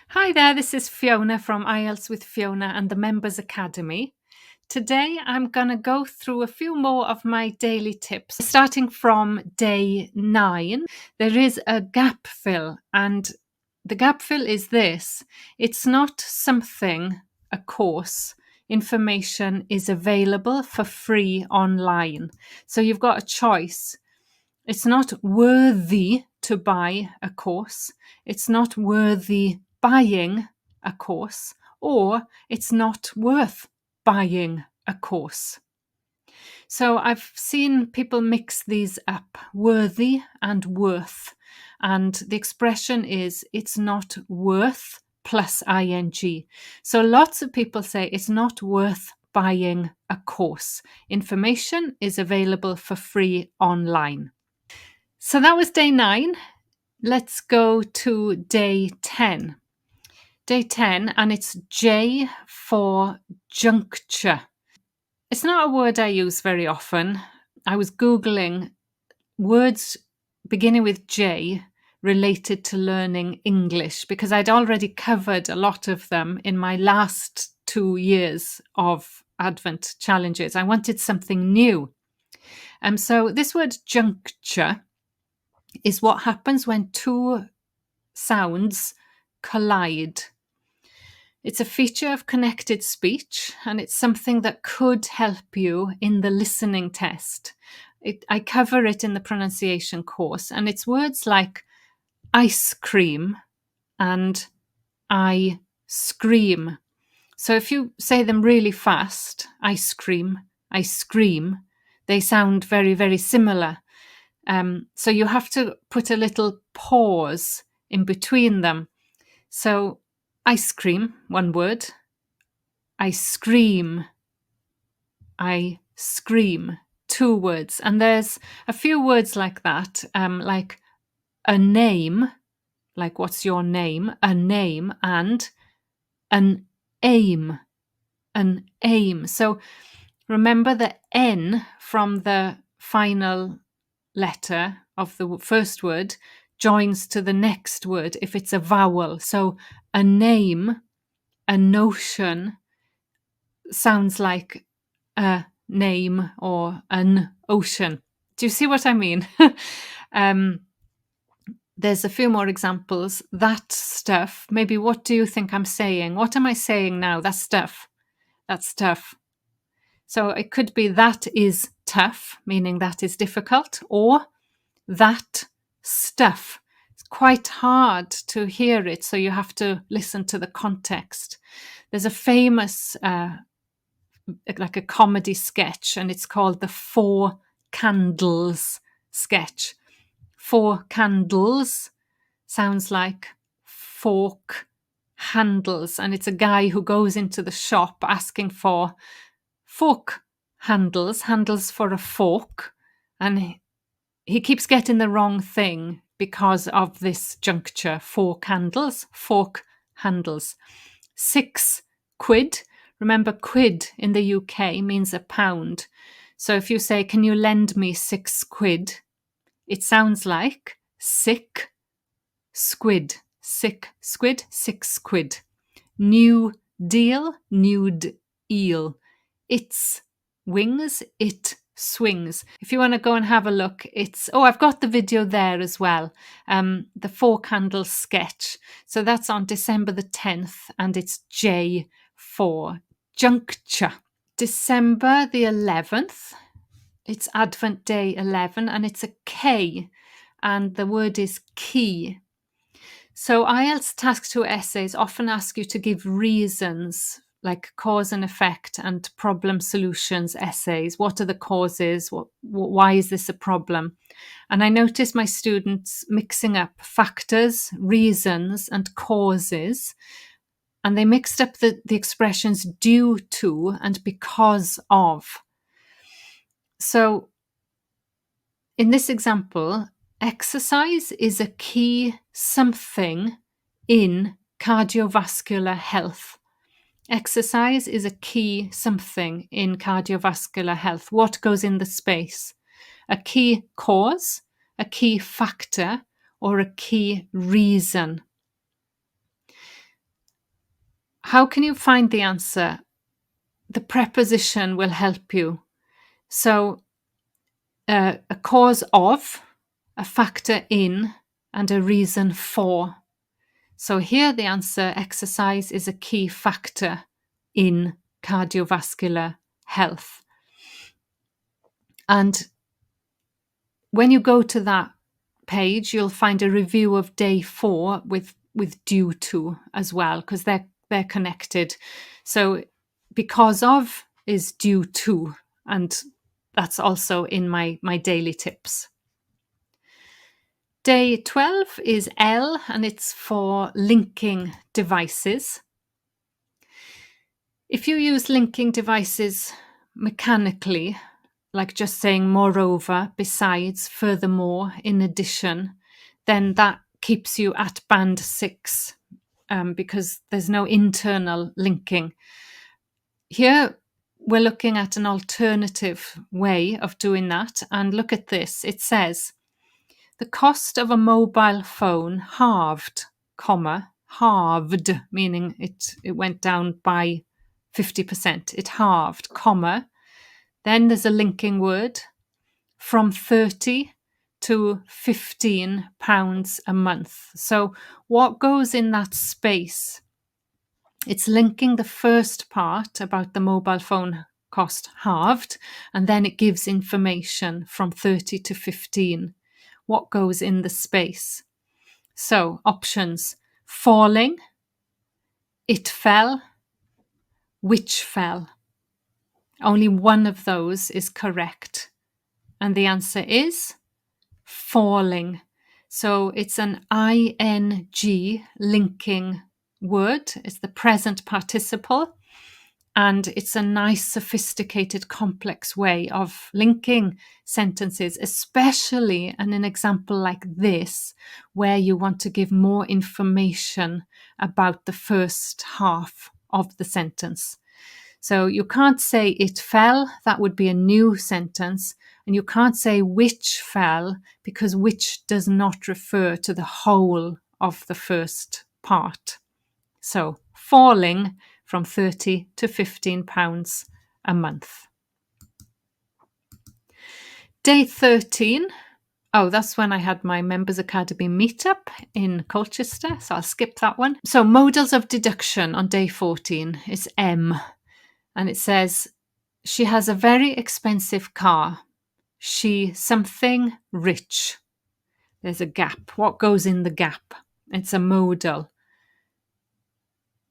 Hi there, this is Fiona from IELTS with Fiona and the Members Academy. Today I'm going to go through a few more of my daily tips. Starting from day 9, there is a gap fill, and the gap fill is this. It's not something, a course. Information is available for free online. So you've got a choice. It's not worthy to buy a course. It's not worthy buying a course, or it's not worth buying a course. So I've seen people mix these up, worthy and worth. And the expression is it's not worth plus ing. So lots of people say it's not worth buying a course. Information is available for free online. So that was day 9. Let's go to day 10. Day 10, and it's J for juncture. It's not a word I use very often. I was Googling words beginning with J related to learning English because I'd already covered a lot of them in my last 2 years of Advent challenges. I wanted something new. So this word juncture is what happens when two sounds collide. It's a feature of connected speech, and it's something that could help you in the listening test. I cover it in the pronunciation course, and it's words like ice cream and I scream. So if you say them really fast, ice cream, I scream, they sound very, very similar. So you have to put a little pause in between them. So ice cream, one word. I scream, two words. And there's a few words like that, like a name, like what's your name, a name, and an aim, an aim. So remember the N from the final letter of the first word joins to the next word if it's a vowel. So a name, a notion sounds like a name or an ocean. Do you see what I mean? There's a few more examples. That stuff. Maybe what do you think I'm saying? What am I saying now? That stuff. That's tough. So it could be that is tough, meaning that is difficult, or that stuff. It's quite hard to hear it, so you have to listen to the context. There's a famous, like a comedy sketch, and it's called the 4 Candles sketch. 4 candles sounds like fork handles, and it's a guy who goes into the shop asking for fork handles for a fork, and he keeps getting the wrong thing because of this juncture. 4 candles, fork handles. 6 quid. Remember, quid in the UK means a pound. So if you say, can you lend me 6 quid? It sounds like sick squid. Sick squid, 6 quid. New deal, nude eel. It's wings, it swings. If you want to go and have a look, I've got the video there as well. The 4 candles sketch. So that's on December the 10th, and it's J for juncture. December the 11th, it's Advent Day 11, and it's a K, and the word is key. So IELTS Task 2 essays often ask you to give reasons, like cause and effect and problem solutions essays. What are the causes? Why is this a problem? And I noticed my students mixing up factors, reasons, and causes. And they mixed up the expressions due to and because of. So in this example, exercise is a key something in cardiovascular health. Exercise is a key something in cardiovascular health. What goes in the space? A key cause, a key factor, or a key reason. how can you find the answer? The preposition will help you. So a cause of, a factor in, and a reason for. So here the answer, exercise is a key factor in cardiovascular health. And when you go to that page, you'll find a review of day 4 with due to as well, because they're connected. So because of is due to, and that's also in my daily tips. Day 12 is L, and it's for linking devices. If you use linking devices mechanically, like just saying moreover, besides, furthermore, in addition, then that keeps you at band 6 because there's no internal linking. Here, we're looking at an alternative way of doing that. And look at this. It says, the cost of a mobile phone halved, comma, halved, meaning it went down by 50%. It halved, comma. Then there's a linking word, from 30 to 15 pounds a month. So what goes in that space? It's linking the first part about the mobile phone cost halved, and then it gives information from 30 to 15. What goes in the space? So options: falling, it fell, which fell. Only one of those is correct. And the answer is falling. So it's an ing linking word. It's the present participle. And it's a nice, sophisticated, complex way of linking sentences, especially in an example like this, where you want to give more information about the first half of the sentence. So you can't say it fell, that would be a new sentence. And you can't say which fell, because which does not refer to the whole of the first part. So falling from 30 to 15 pounds a month. Day 13. Oh, that's when I had my Members Academy meetup in Colchester, so I'll skip that one. So modals of deduction on day 14 is M. And it says, she has a very expensive car. She something rich. There's a gap. What goes in the gap? It's a modal.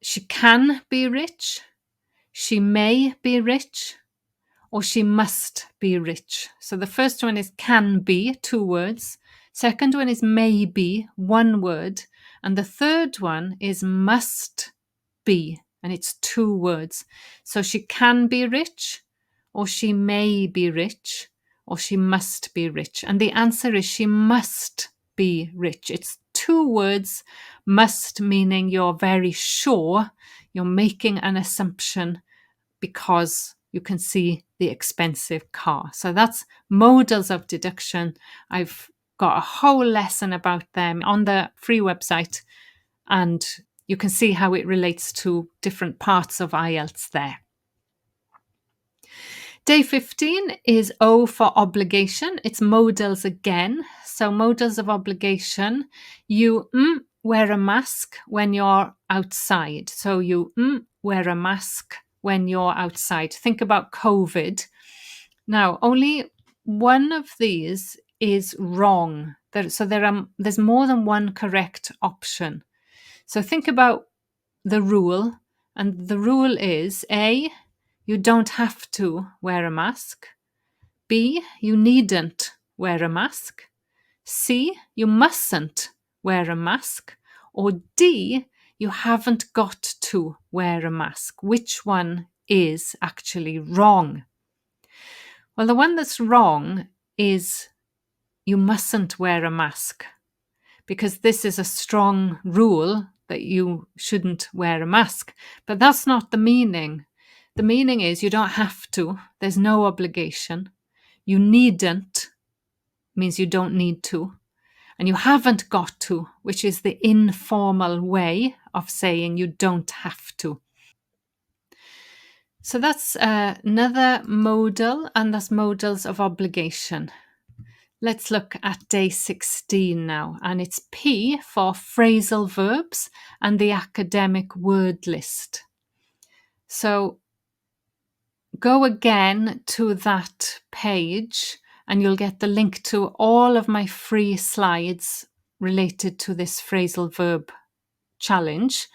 She can be rich. She may be rich, or she must be rich. So the first one is can be, 2 words. Second one is may be, 1 word. And the third one is must be, and it's 2 words. So she can be rich, or she may be rich, or she must be rich. And the answer is she must be rich. It's 2 words, must meaning you're very sure, you're making an assumption because you can see the expensive car. So that's modals of deduction. I've got a whole lesson about them on the free website, and you can see how it relates to different parts of IELTS there. Day 15 is O for obligation. It's modals again. So modals of obligation, you wear a mask when you're outside. So you wear a mask when you're outside. Think about COVID. Now, only one of these is wrong. There's more than one correct option. So think about the rule, and the rule is A, you don't have to wear a mask. B, you needn't wear a mask. C, you mustn't wear a mask. Or D, you haven't got to wear a mask. Which one is actually wrong? Well, the one that's wrong is you mustn't wear a mask, because this is a strong rule that you shouldn't wear a mask. But that's not the meaning. The meaning is you don't have to. There's no obligation. You needn't means you don't need to. And you haven't got to, which is the informal way of saying you don't have to. So that's another modal, and that's modals of obligation. Let's look at day 16 now, and it's P for phrasal verbs and the academic word list. So go again to that page and you'll get the link to all of my free slides related to this phrasal verb challenge.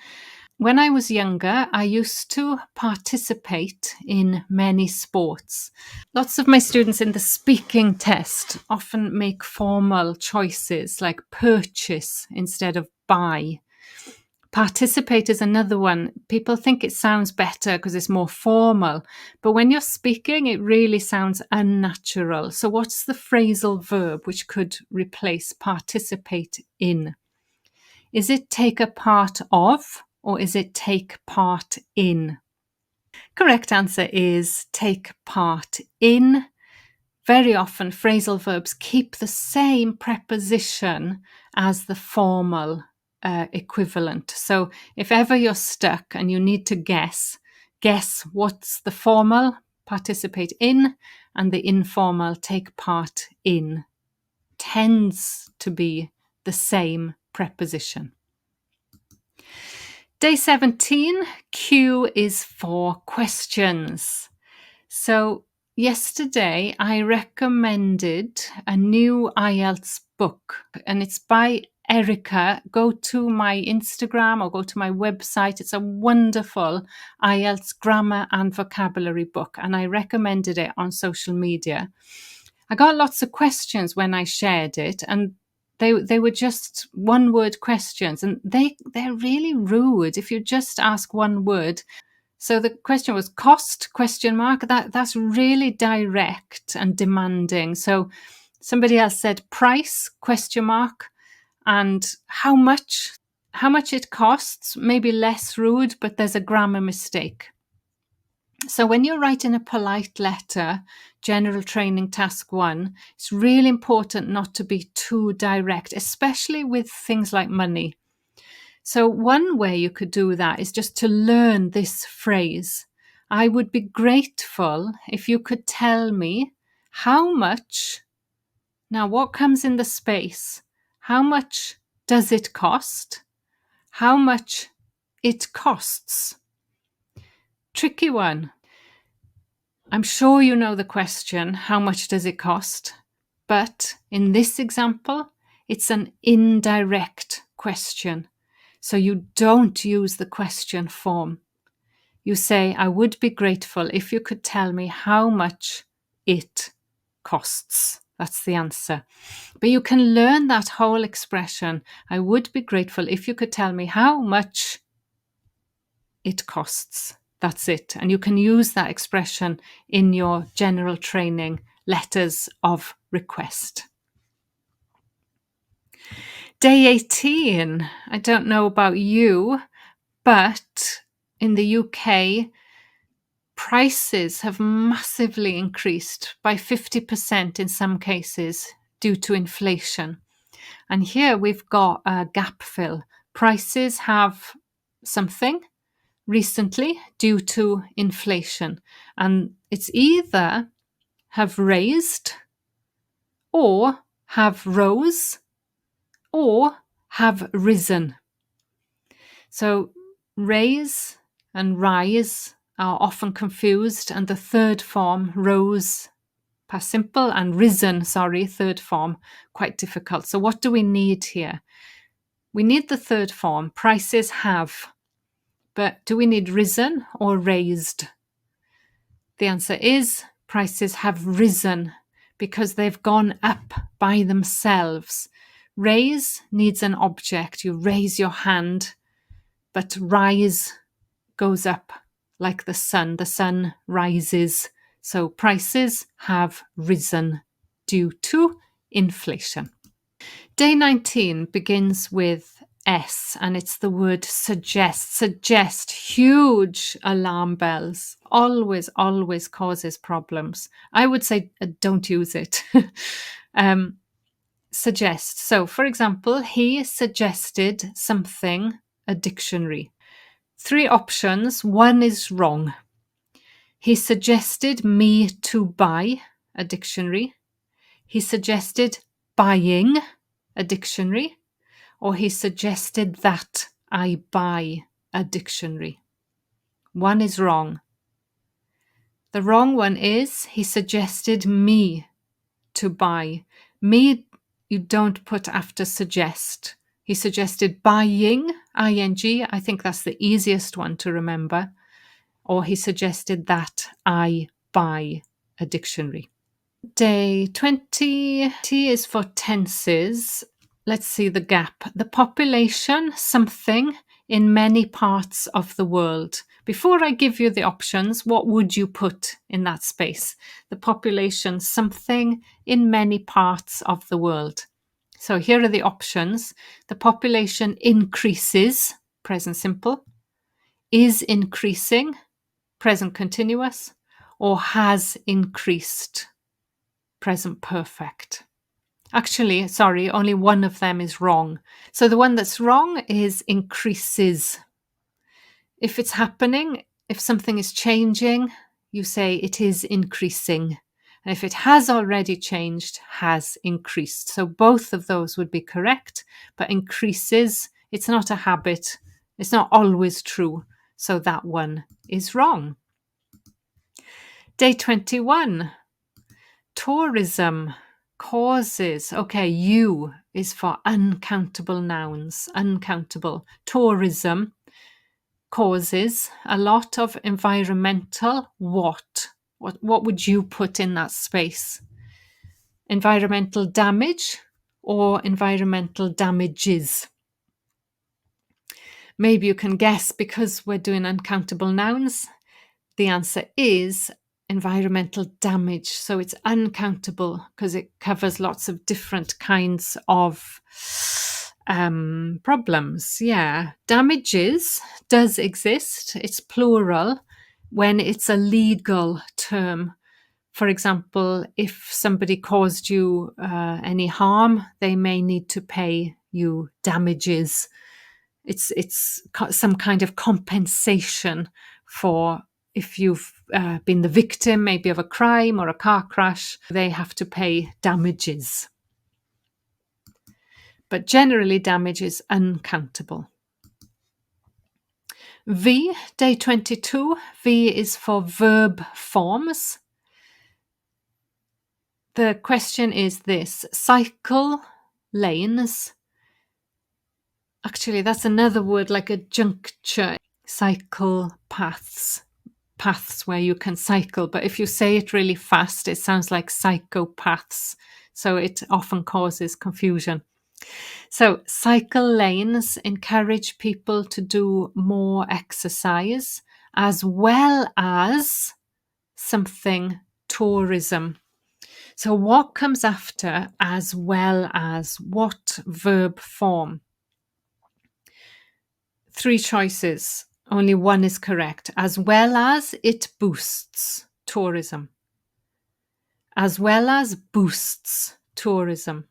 When I was younger, I used to participate in many sports. Lots of my students in the speaking test often make formal choices like purchase instead of buy. Participate is another one. People think it sounds better because it's more formal, but when you're speaking, it really sounds unnatural. So, what's the phrasal verb which could replace participate in? Is it take a part of, or is it take part in? Correct answer is take part in. Very often, phrasal verbs keep the same preposition as the formal equivalent. So if ever you're stuck and you need to guess what's the formal, participate in, and the informal, take part in. Tends to be the same preposition. Day 17, Q is for questions. So yesterday I recommended a new IELTS book, and it's by Erica. Go to my Instagram or go to my website. It's a wonderful IELTS grammar and vocabulary book, and I recommended it on social media. I got lots of questions when I shared it, and they were just one-word questions, and they're really rude if you just ask one word. So the question was cost ? That's really direct and demanding. So somebody else said price ? And how much it costs, maybe less rude, but there's a grammar mistake. So when you're writing a polite letter, general training task 1, it's really important not to be too direct, especially with things like money. So one way you could do that is just to learn this phrase. I would be grateful if you could tell me how much. Now, what comes in the space? How much does it cost? How much it costs? Tricky one. I'm sure you know the question, how much does it cost? But in this example, it's an indirect question. So you don't use the question form. You say, I would be grateful if you could tell me how much it costs. That's the answer. But you can learn that whole expression. I would be grateful if you could tell me how much it costs. That's it. And you can use that expression in your general training letters of request. Day 18. I don't know about you, but in the UK, prices have massively increased by 50% in some cases due to inflation. And here we've got a gap fill. Prices have something recently due to inflation. And it's either have raised or have rose or have risen. So raise and rise are often confused, and the third form, rose, past simple, and risen, third form, quite difficult. So what do we need here? We need the third form, prices have. But do we need risen or raised? The answer is prices have risen because they've gone up by themselves. Raise needs an object. You raise your hand, but rise goes up like the sun. The sun rises. So prices have risen due to inflation. Day 19 begins with S, and it's the word suggest. Suggest, huge alarm bells. Always causes problems. I would say don't use it. Suggest. So, for example, he suggested something, a dictionary. 3 options, 1 is wrong. He suggested me to buy a dictionary. He suggested buying a dictionary. Or he suggested that I buy a dictionary. One is wrong. The wrong one is he suggested me to buy. Me, you don't put after suggest. He suggested buying, ing. I think that's the easiest one to remember. Or he suggested that I buy a dictionary. Day 20. T is for tenses. Let's see the gap. The population, something, in many parts of the world. Before I give you the options, what would you put in that space? The population, something, in many parts of the world. So here are the options. The population increases, present simple, is increasing, present continuous, or has increased, present perfect. Actually, sorry, only one of them is wrong. So the one that's wrong is increases. If it's happening, if something is changing, you say it is increasing. And if it has already changed, has increased. So both of those would be correct, but increases, it's not a habit. It's not always true. So that one is wrong. Day 21, tourism. Causes. Okay, U is for uncountable nouns. Uncountable. Tourism causes a lot of environmental what? What would you put in that space? Environmental damage or environmental damages? Maybe you can guess because we're doing uncountable nouns. The answer is environmental damage. So it's uncountable because it covers lots of different kinds of problems. Yeah. Damages does exist. It's plural when it's a legal term. For example, if somebody caused you any harm, they may need to pay you damages. It's some kind of compensation for if you've been the victim maybe of a crime or a car crash, they have to pay damages. But generally, damage is uncountable. V, day 22. V is for verb forms. The question is this: cycle lanes. Actually, that's another word like a juncture. Cycle paths. Paths where you can cycle, but if you say it really fast, it sounds like psychopaths. So it often causes confusion. So cycle lanes encourage people to do more exercise as well as something tourism. So what comes after as well as? What verb form? 3 choices. Only one is correct. As well as, it boosts tourism. As well as boosts tourism.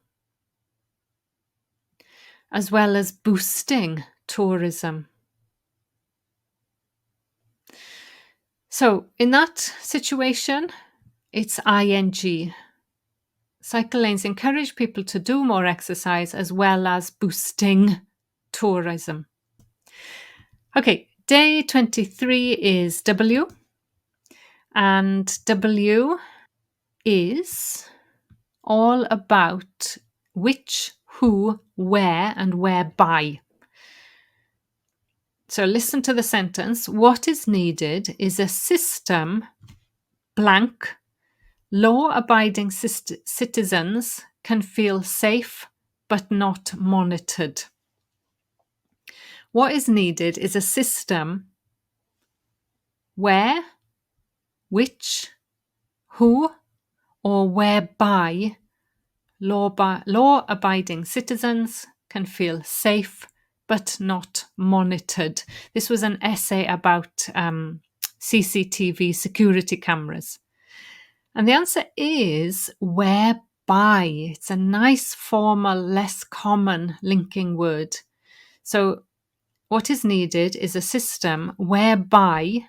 As well as boosting tourism. So in that situation, it's ing. Cycle lanes encourage people to do more exercise as well as boosting tourism. Okay, day 23 is W. And W is all about which, who, where, and whereby. So listen to the sentence. What is needed is a system, blank, law-abiding citizens can feel safe but not monitored. What is needed is a system where, which, who, or whereby law-abiding citizens can feel safe but not monitored. This was an essay about CCTV security cameras. And the answer is whereby. It's a nice, formal, less common linking word. So what is needed is a system whereby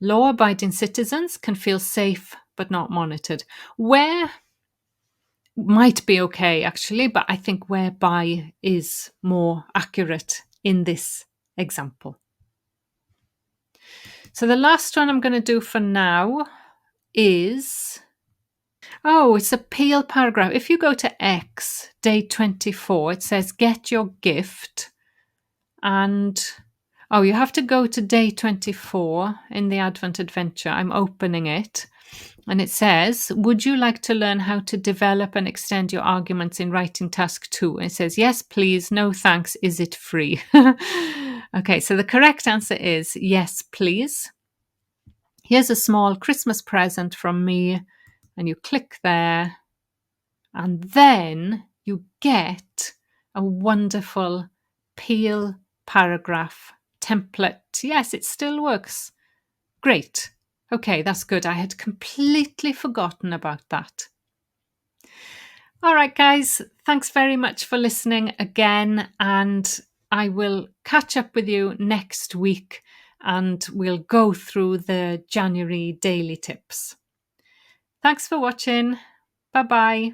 Law-abiding citizens can feel safe but not monitored. Where might be okay, actually, but I think whereby is more accurate in this example. So the last one I'm going to do for now is, it's a peel paragraph. If you go to X, day 24, it says get your gift. And, you have to go to day 24 in the Advent Adventure. I'm opening it. And it says, would you like to learn how to develop and extend your arguments in writing task 2? And it says, yes, please. No, thanks. Is it free? Okay, so the correct answer is yes, please. Here's a small Christmas present from me. And you click there. And then you get a wonderful peel paragraph template. Yes, it still works. Great. Okay, that's good. I had completely forgotten about that. All right, guys, thanks very much for listening again. And I will catch up with you next week and we'll go through the January daily tips. Thanks for watching. Bye-bye.